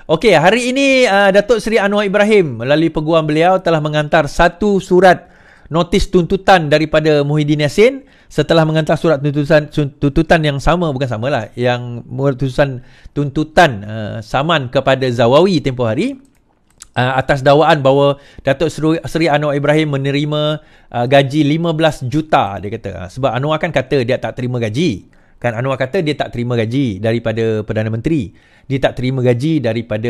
Okey, hari ini Datuk Seri Anwar Ibrahim melalui peguam beliau telah mengantar satu surat notis tuntutan daripada Muhyiddin Yassin setelah mengantar surat tuntutan yang sama, bukan samalah, yang tuntutan saman kepada Zawawi tempoh hari atas dakwaan bahawa Datuk Seri Anwar Ibrahim menerima gaji 15 juta, dia kata. Sebab Anwar kan kata dia tak terima gaji. Kan Anwar kata dia tak terima gaji daripada Perdana Menteri. Dia tak terima gaji daripada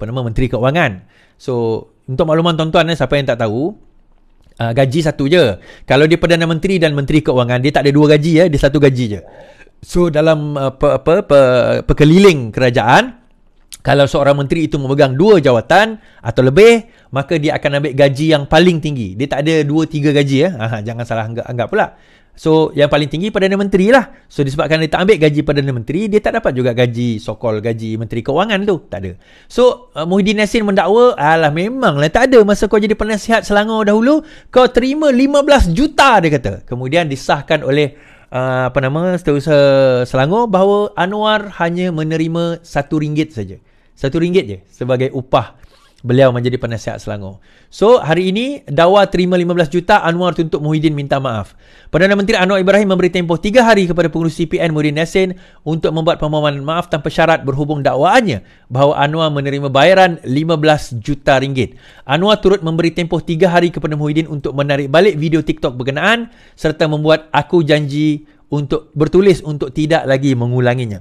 Menteri Keuangan. So, untuk makluman tuan-tuan, siapa yang tak tahu, gaji satu je. Kalau dia Perdana Menteri dan Menteri Keuangan, dia tak ada dua gaji ya, dia satu gaji je. So, dalam perkeliling kerajaan, kalau seorang menteri itu memegang dua jawatan atau lebih, maka dia akan ambil gaji yang paling tinggi. Dia tak ada 2-3 gaji ya. Jangan salah anggap pula. So, yang paling tinggi Perdana Menteri lah. So, disebabkan dia tak ambil gaji Perdana Menteri, dia tak dapat juga gaji gaji Menteri Keuangan tu. Tak ada. So, Muhyiddin Yassin mendakwa, memanglah tak ada. Masa kau jadi penasihat Selangor dahulu, kau terima 15 juta, dia kata. Kemudian disahkan oleh Setiausaha Selangor bahawa Anwar hanya menerima RM1 saja. RM1 je sebagai upah beliau menjadi penasihat Selangor. So, hari ini dakwa terima 15 juta, Anwar tuntut Muhyiddin minta maaf. Perdana Menteri Anwar Ibrahim memberi tempoh 3 hari kepada pengurusi PN Muhyiddin Yassin untuk membuat permohonan maaf tanpa syarat berhubung dakwaannya bahawa Anwar menerima bayaran 15 juta ringgit. Anwar turut memberi tempoh 3 hari kepada Muhyiddin untuk menarik balik video TikTok berkenaan serta membuat aku janji untuk bertulis untuk tidak lagi mengulanginya.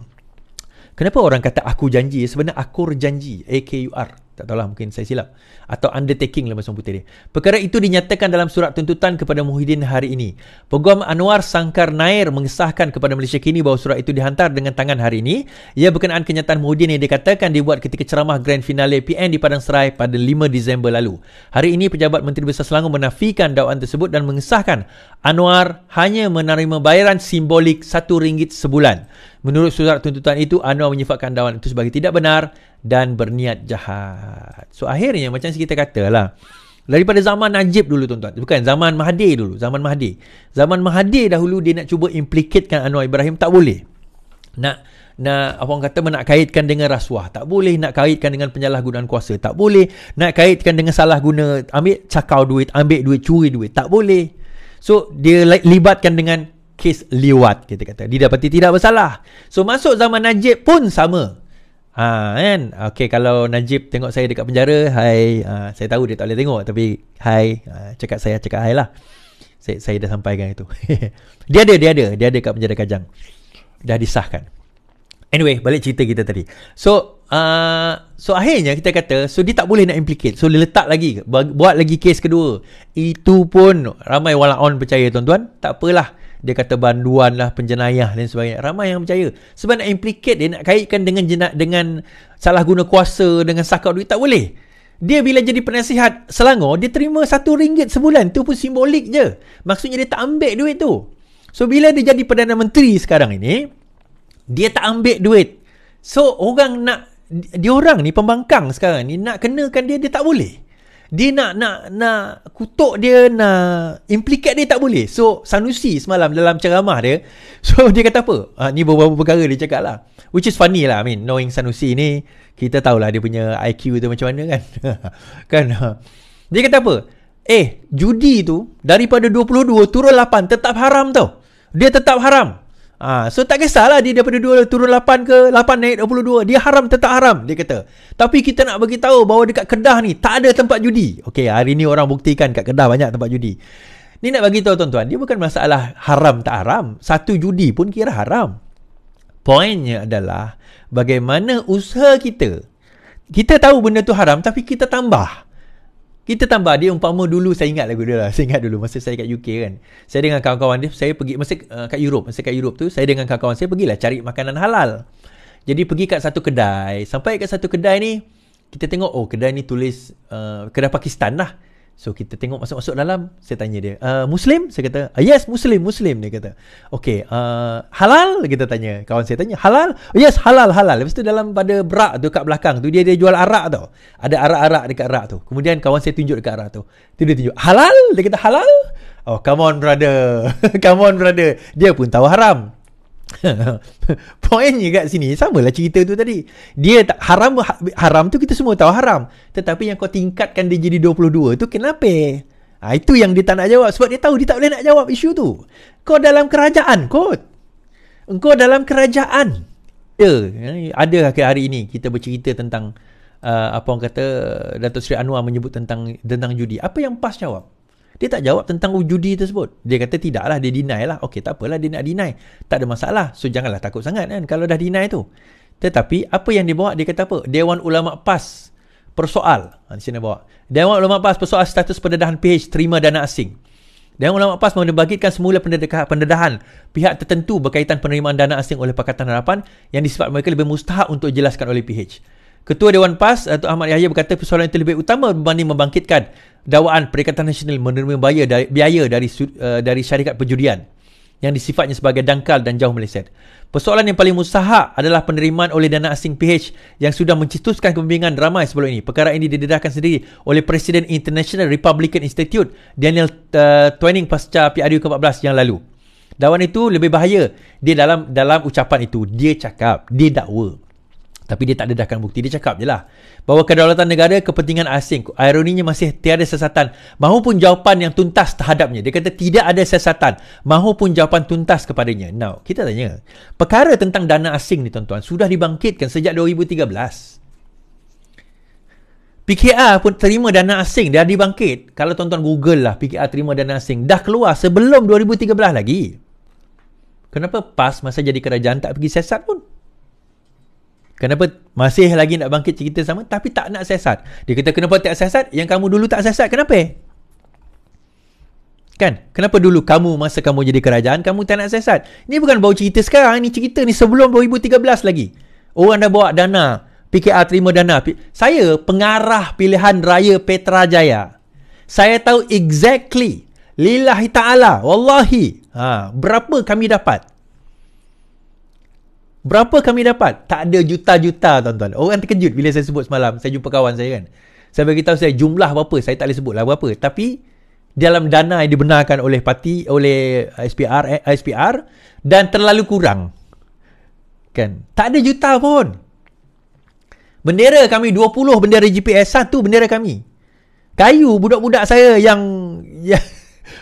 Kenapa orang kata aku janji? Sebenarnya akur janji, AKUR. Tak tahulah, mungkin saya silap. Atau undertaking lah bahasa putih dia. Perkara itu dinyatakan dalam surat tuntutan kepada Muhyiddin hari ini. Peguam Anwar Sangkar Nair mengesahkan kepada Malaysia Kini bahawa surat itu dihantar dengan tangan hari ini. Ia berkenaan kenyataan Muhyiddin yang dikatakan dibuat ketika ceramah grand finale PN di Padang Serai pada 5 Disember lalu. Hari ini Pejabat Menteri Besar Selangor menafikan dakwaan tersebut dan mengesahkan Anwar hanya menerima bayaran simbolik RM1 sebulan. Menurut surat tuntutan itu, Anwar menyifatkan dakwaan itu sebagai tidak benar dan berniat jahat. So, akhirnya macam kita katalah, daripada zaman Najib dulu tuan-tuan, bukan zaman Mahathir dulu, zaman Mahathir dahulu dia nak cuba implikatekan Anwar Ibrahim, tak boleh. Nak orang kata nak kaitkan dengan rasuah, tak boleh. Nak kaitkan dengan penyalahgunaan kuasa, tak boleh. Nak kaitkan dengan salah guna, ambil cakau duit, ambil duit, curi duit, tak boleh. So, dia libatkan dengan kes liwat, kita kata. Dia dapati tidak bersalah. So, masuk zaman Najib pun sama. Kan? Okay, kalau Najib tengok saya dekat penjara, hai, saya tahu dia tak boleh tengok, tapi hai, cakap hai lah. Saya dah sampaikan itu. Dia ada kat penjara Kajang. Dah disahkan. Anyway, balik cerita kita tadi. So akhirnya kita kata, so dia tak boleh nak implicate. So, dia letak lagi, buat lagi kes kedua. Itu pun ramai walaon percaya tuan-tuan. Tak apalah. Dia kata banduan lah, penjenayah dan sebagainya. Ramai yang percaya. Sebab nak implicate dia, nak kaitkan dengan salah guna kuasa, dengan sakau duit, tak boleh. Dia bila jadi penasihat Selangor, dia terima RM1 sebulan. Itu pun simbolik je. Maksudnya dia tak ambil duit tu. So, bila dia jadi Perdana Menteri sekarang ini, dia tak ambil duit. So, orang ni pembangkang sekarang ni, nak kenakan dia tak boleh. Dia nak kutuk dia, nak implicate dia, tak boleh. So, Sanusi semalam dalam ceramah dia, so dia kata apa? Ni beberapa perkara dia cakap lah. Which is funny lah. I mean, knowing Sanusi ni, kita tahulah dia punya IQ tu macam mana kan. Kan? Dia kata apa? Judi tu, daripada 22 turun 8, tetap haram tau. Dia tetap haram. So tak kisahlah dia daripada 2 turun 8 ke 8 naik 22, dia haram, tetap haram, dia kata. Tapi kita nak bagi tahu bahawa dekat Kedah ni tak ada tempat judi. Okey, hari ni orang buktikan kat Kedah banyak tempat judi. Ni nak bagi tahu tuan-tuan, dia bukan masalah haram tak haram. Satu judi pun kira haram. Poinnya adalah bagaimana usaha kita. Kita tahu benda tu haram tapi kita tambah. Dia umpama dulu, saya ingat lagu dia lah. Saya ingat dulu masa saya kat UK kan. Saya dengan kawan-kawan dia, saya pergi masa kat Europe tu, saya dengan kawan-kawan saya pergilah cari makanan halal. Jadi pergi kat satu kedai. Sampai kat satu kedai ni, kita tengok, kedai ni tulis kedai Pakistan lah. So kita tengok masuk-masuk dalam, saya tanya dia, Muslim? Saya kata, yes, Muslim, dia kata. Okay, halal? Kita tanya, kawan saya tanya, halal? Yes, halal. Lepas tu dalam pada berak tu kat belakang tu, dia jual arak tau. Ada arak-arak dekat arak tu. Kemudian kawan saya tunjuk dekat arak tu. Dia tunjuk, halal? Dia kata halal? Oh, come on brother. Dia pun tahu haram. Poinnya kat sini samalah cerita tu tadi. Dia tak haram tu kita semua tahu haram. Tetapi yang kau tingkatkan dia jadi 22 tu kenapa? Itu yang dia tak nak jawab. Sebab dia tahu dia tak boleh nak jawab isu tu. Kau dalam kerajaan kot. Engkau dalam kerajaan. Ada hari ini kita bercerita tentang apa orang kata Datuk Seri Anwar menyebut tentang judi. Apa yang PAS jawab? Dia tak jawab tentang judi tersebut. Dia kata tidaklah, dia deny lah. Okey, tak apalah dia nak deny. Tak ada masalah. So janganlah takut sangat kan kalau dah deny tu. Tetapi apa yang dia bawa, dia kata apa? Dewan Ulama PAS persoal. Di sini bawa. Dewan Ulama PAS persoal status pendedahan PH terima dana asing. Dewan Ulama PAS membangkitkan semula pendedahan pihak tertentu berkaitan penerimaan dana asing oleh Pakatan Harapan yang disebut mereka lebih mustahak untuk dijelaskan oleh PH. Ketua Dewan PAS Datuk Ahmad Yahya berkata persoalan itu lebih utama berbanding membangkitkan dakwaan Perikatan Nasional menerima biaya dari syarikat perjudian yang disifatnya sebagai dangkal dan jauh meleset. Persoalan yang paling mustahak adalah penerimaan oleh dana asing PH yang sudah mencetuskan kebimbangan ramai sebelum ini. Perkara ini didedahkan sendiri oleh Presiden International Republican Institute Daniel Twining pasca PRU ke-14 yang lalu. Dakwaan itu lebih bahaya. Dia dalam ucapan itu dia cakap, dia dakwa. Tapi dia tak dedahkan bukti. Dia cakap je lah bahawa kedaulatan negara, kepentingan asing. Ironinya masih tiada siasatan mahupun jawapan yang tuntas terhadapnya. Dia kata tidak ada siasatan mahupun jawapan tuntas kepadanya. Now, kita tanya, perkara tentang dana asing ni tuan-tuan sudah dibangkitkan sejak 2013. PKR pun terima dana asing, dah dibangkit. Kalau tuan-tuan Google lah PKR terima dana asing, dah keluar sebelum 2013 lagi. Kenapa PAS masa jadi kerajaan tak pergi siasat pun? Kenapa masih lagi nak bangkit cerita sama tapi tak nak siasat? Dia kata kenapa tak siasat? Yang kamu dulu tak siasat, kenapa? Kan? Kenapa dulu kamu masa kamu jadi kerajaan kamu tak nak siasat? Ini bukan baru cerita sekarang, ini cerita ni sebelum 2013 lagi. Orang dah bawa dana, PKR terima dana. Saya pengarah pilihan raya Petrajaya. Saya tahu exactly, lillahi ta'ala, wallahi, berapa kami dapat. Berapa kami dapat? Tak ada juta-juta tuan-tuan. Orang terkejut bila saya sebut semalam. Saya jumpa kawan saya kan. Saya beritahu saya jumlah berapa. Saya tak boleh sebut lah berapa. Tapi dalam dana yang dibenarkan oleh parti, oleh SPR dan terlalu kurang. Kan? Tak ada juta pun. Bendera kami 20 bendera GPS. 1 bendera kami. Kayu budak-budak saya yang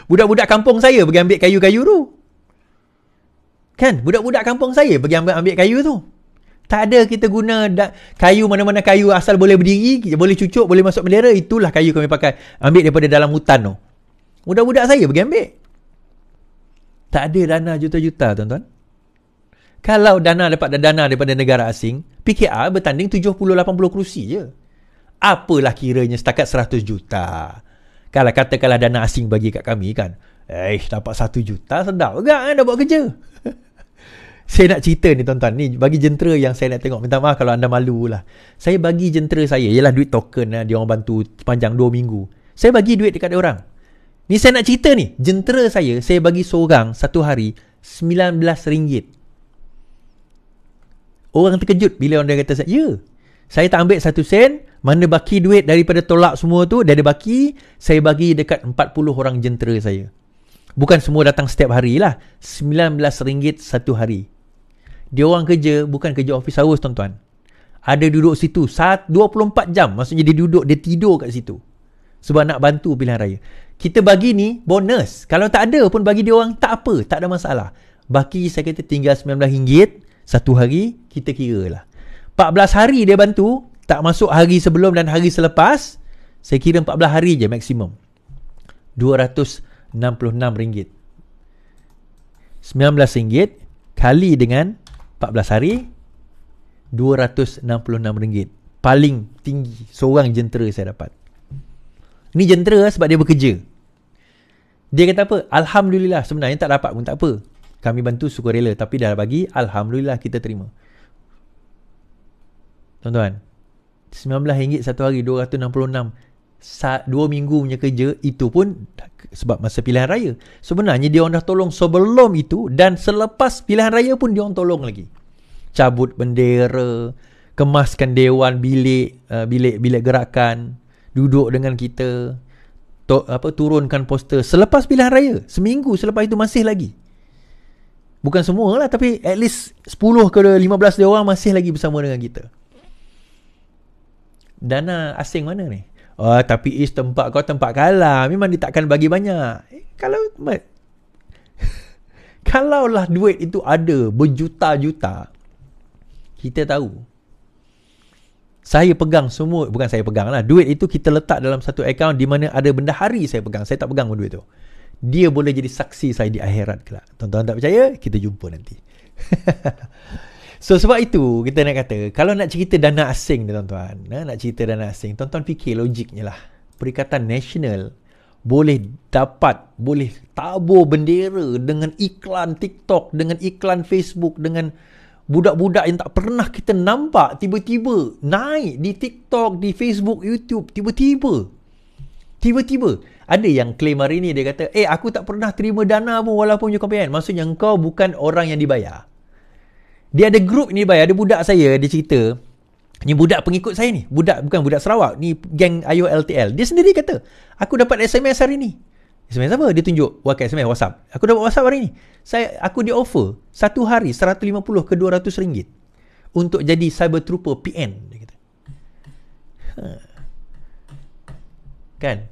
budak-budak kampung saya pergi ambil kayu-kayu tu. Kan? Budak-budak kampung saya pergi ambil kayu tu. Tak ada kita guna kayu mana-mana kayu asal boleh berdiri, boleh cucuk, boleh masuk bendera. Itulah kayu kami pakai. Ambil daripada dalam hutan tu. Budak-budak saya pergi ambil. Tak ada dana juta-juta tuan-tuan. Kalau dapat dana daripada negara asing, PKR bertanding 70-80 kerusi je. Apalah kiranya setakat 100 juta. Kalau katakanlah dana asing bagi kat kami kan. Dapat 1 juta sedap juga kan dah buat kerja. Saya nak cerita ni tuan-tuan. Ni bagi jentera yang saya nak tengok. Minta maaf kalau anda malu lah. Saya bagi jentera saya. Ialah duit token lah. Dia orang bantu sepanjang 2 minggu. Saya bagi duit dekat dia orang. Ni saya nak cerita ni. Jentera saya bagi seorang satu hari RM19. Orang terkejut bila orang dia kata saya. Saya tak ambil 1 sen. Mana baki duit daripada tolak semua tu. Dia ada baki. Saya bagi dekat 40 orang jentera saya. Bukan semua datang setiap hari lah. RM19 satu hari. Dia orang kerja, bukan kerja office hours tuan-tuan. Ada duduk situ 24 jam. Maksudnya dia duduk, dia tidur kat situ. Sebab nak bantu pilihan raya. Kita bagi ni bonus. Kalau tak ada pun bagi dia orang tak apa. Tak ada masalah. Baki saya kata tinggal RM19 satu hari, kita kira lah. 14 hari dia bantu. Tak masuk hari sebelum dan hari selepas. Saya kira 14 hari je maksimum. RM266. RM19 kali dengan 14 hari, RM266. Paling tinggi seorang jentera saya dapat. Ni jentera sebab dia bekerja. Dia kata apa? Alhamdulillah. Sebenarnya tak dapat pun tak apa. Kami bantu sukarela. Tapi dah bagi, Alhamdulillah kita terima. Tuan-tuan, RM19 satu hari, RM266. 2 minggu punya kerja. Itu pun sebab masa pilihan raya. Sebenarnya dia orang dah tolong sebelum itu. Dan selepas pilihan raya pun dia orang tolong lagi. Cabut bendera, kemaskan dewan bilik gerakan, duduk dengan kita, turunkan poster selepas pilihan raya. Seminggu selepas itu masih lagi. Bukan semua lah, tapi at least 10 ke 15 dia orang masih lagi bersama dengan kita. Dana asing mana ni? Oh, tapi is tempat kau tempat kalah. Memang dia takkan bagi banyak. Kalaulah duit itu ada berjuta-juta, kita tahu. Saya pegang semua, bukan saya pegang lah. Duit itu kita letak dalam satu akaun di mana ada benda hari saya pegang. Saya tak pegang duit tu. Dia boleh jadi saksi saya di akhirat kelak. Tuan-tuan tak percaya? Kita jumpa nanti. So sebab itu kita nak kata, kalau nak cerita dana asing ni tuan-tuan, nak cerita dana asing, tuan-tuan fikir logiknya lah. Perikatan Nasional boleh tabur bendera dengan iklan TikTok, dengan iklan Facebook, dengan budak-budak yang tak pernah kita nampak tiba-tiba naik di TikTok, di Facebook, YouTube, tiba-tiba ada yang claim hari ni, dia kata, aku tak pernah terima dana pun walaupun UKPN. Maksudnya engkau bukan orang yang dibayar. Dia ada grup ni dibayar. Ada budak saya, dia cerita, ni budak pengikut saya ni, bukan budak Sarawak ni, geng IOLTL. Dia sendiri kata, aku dapat SMS hari ni. SMS apa? Dia tunjuk SMS WhatsApp. Aku dapat WhatsApp hari ni, aku di offer satu hari 150 ke 200 ringgit untuk jadi cyber trooper PN, dia kata. Kan?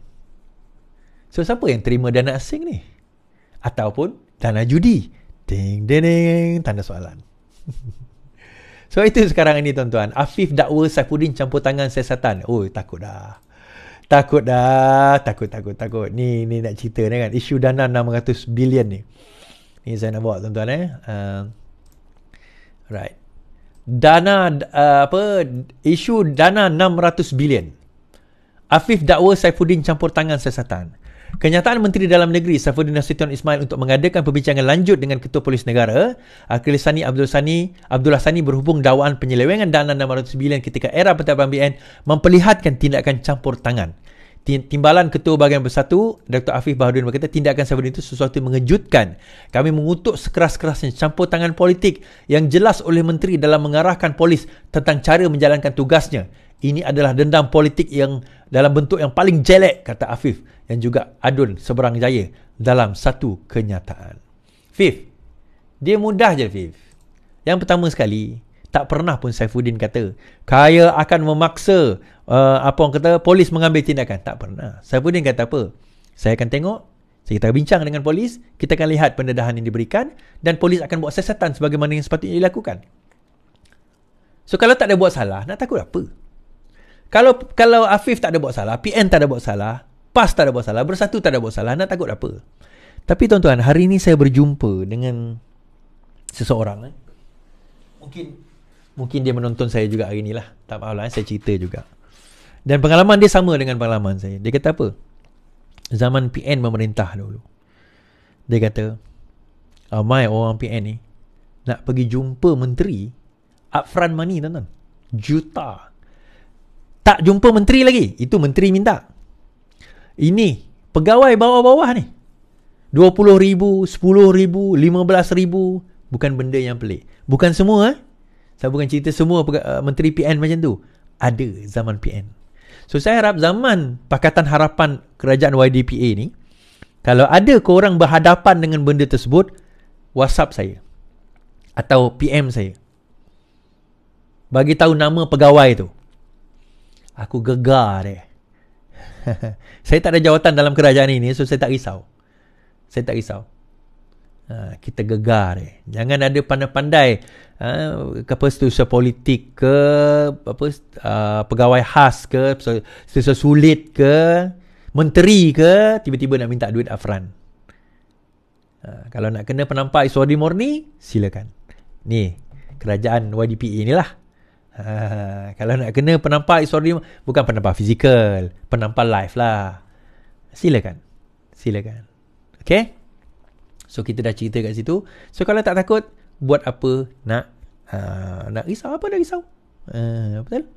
So siapa yang terima dana asing ni? Ataupun dana judi? Ding ding ding, tanda soalan. So itu sekarang ini tuan-tuan, Afif dakwa Saifuddin campur tangan siasatan. Oh, takut dah. Takut. Ni nak cerita ni kan, isu dana 600 bilion ni. Ni saya nak bawa tuan-tuan Right. Isu dana 600 bilion. Afif dakwa Saifuddin campur tangan siasatan. Kenyataan Menteri Dalam Negeri Saifuddin Nasution Ismail untuk mengadakan perbincangan lanjut dengan Ketua Polis Negara Akhil Abdullah Sani berhubung dakwaan penyelewengan dana 600 bilion ketika era pentadbiran BN memperlihatkan tindakan campur tangan. Timbalan Ketua Bahagian Bersatu Dr. Afif Baharudin berkata, tindakan Saifuddin itu sesuatu yang mengejutkan. Kami mengutuk sekeras-kerasnya campur tangan politik yang jelas oleh Menteri dalam mengarahkan polis tentang cara menjalankan tugasnya. Ini adalah dendam politik yang dalam bentuk yang paling jelek, kata Afif yang juga adun seberang jaya dalam satu kenyataan. Fif, dia mudah je Fif. Yang pertama sekali, tak pernah pun Saifuddin kata kaya akan memaksa polis mengambil tindakan. Tak pernah. Saifuddin kata apa? Saya akan tengok, kita bincang dengan polis, kita akan lihat pendedahan yang diberikan dan polis akan buat siasatan sebagaimana yang sepatutnya dilakukan. So kalau tak ada buat salah, nak takut apa? Kalau Afif tak ada buat salah, PN tak ada buat salah, PAS tak ada buat salah, Bersatu tak ada buat salah, nak takut apa? Tapi tuan-tuan, hari ini saya berjumpa dengan seseorang. Mungkin dia menonton saya juga hari ni lah. Tak masalah, saya cerita juga. Dan pengalaman dia sama dengan pengalaman saya. Dia kata apa? Zaman PN memerintah dulu, dia kata, ramai orang PN ni nak pergi jumpa menteri, upfront money tuan-tuan, juta. Tak jumpa menteri lagi, itu menteri minta. Ini pegawai bawah-bawah ni, 20,000, 10,000, 15,000. Bukan benda yang pelik. Bukan semua saya bukan cerita semua menteri PN macam tu. Ada zaman PN. So saya harap zaman Pakatan Harapan Kerajaan YDPA ni, kalau ada korang berhadapan dengan benda tersebut, WhatsApp saya atau PM saya, bagi tahu nama pegawai tu. Aku gegar dia. Saya tak ada jawatan dalam kerajaan ini, so saya tak risau. Kita gegar dia. Jangan ada pandai-pandai keputusan politik ke, pegawai khas ke, sulit ke, menteri ke, tiba-tiba nak minta duit upfront. Kalau nak kena penampak Iswadi murni, silakan. Ni kerajaan YDPA ni lah. Kalau nak kena penampak Iswadi, bukan penampak fizikal, penampak live lah. Silakan. Okay? So kita dah cerita kat situ. So kalau tak takut, buat apa nak risau? Apa nak risau? Betul?